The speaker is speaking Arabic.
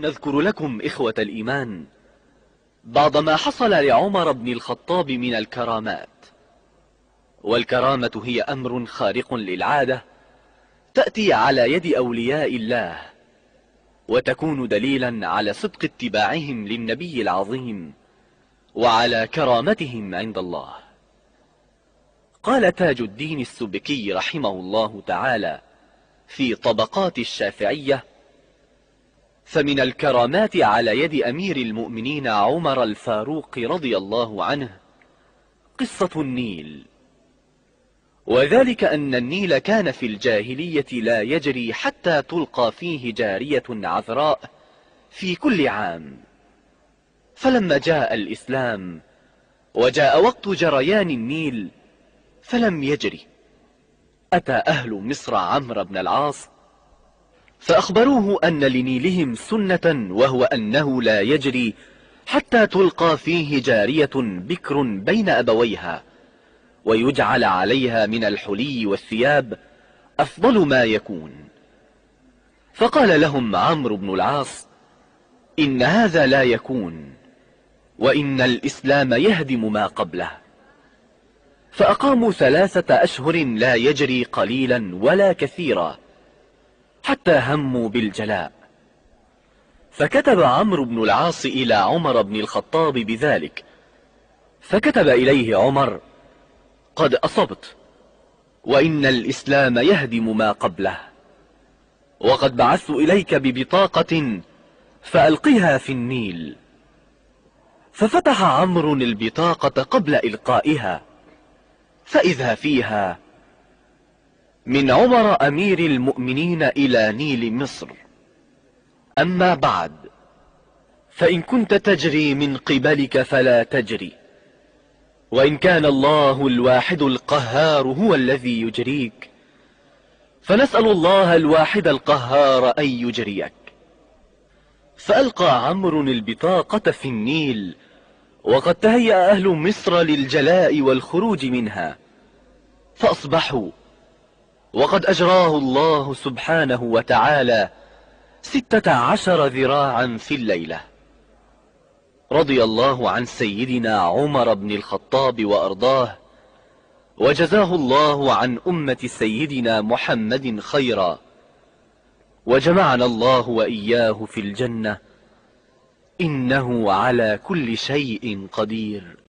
نذكر لكم إخوة الإيمان بعض ما حصل لعمر بن الخطاب من الكرامات. والكرامة هي أمر خارق للعادة تأتي على يد أولياء الله، وتكون دليلا على صدق اتباعهم للنبي العظيم وعلى كرامتهم عند الله. قال تاج الدين السبكي رحمه الله تعالى في طبقات الشافعية: فمن الكرامات على يد أمير المؤمنين عمر الفاروق رضي الله عنه قصة النيل. وذلك أن النيل كان في الجاهلية لا يجري حتى تلقى فيه جارية عذراء في كل عام، فلما جاء الإسلام وجاء وقت جريان النيل فلم يجري، أتى أهل مصر عمرو بن العاص فأخبروه أن لنيلهم سنة، وهو أنه لا يجري حتى تلقى فيه جارية بكر بين أبويها، ويجعل عليها من الحلي والثياب أفضل ما يكون. فقال لهم عمرو بن العاص: إن هذا لا يكون، وإن الإسلام يهدم ما قبله. فأقاموا 3 أشهر لا يجري قليلا ولا كثيرا حتى هموا بالجلاء. فكتب عمرو بن العاص إلى عمر بن الخطاب بذلك، فكتب إليه عمر: قد أصبت، وإن الإسلام يهدم ما قبله، وقد بعثت إليك ببطاقة فألقها في النيل. ففتح عمرو البطاقة قبل إلقائها، فإذا فيها: من عمر أمير المؤمنين إلى نيل مصر، أما بعد، فإن كنت تجري من قبلك فلا تجري، وإن كان الله الواحد القهار هو الذي يجريك، فنسأل الله الواحد القهار أن يجريك. فألقى عمرو البطاقة في النيل، وقد تهيأ أهل مصر للجلاء والخروج منها، فأصبحوا وقد أجراه الله سبحانه وتعالى 16 ذراعا في الليلة. رضي الله عن سيدنا عمر بن الخطاب وأرضاه، وجزاه الله عن أمة سيدنا محمد خيرا، وجمعنا الله وإياه في الجنة، إنه على كل شيء قدير.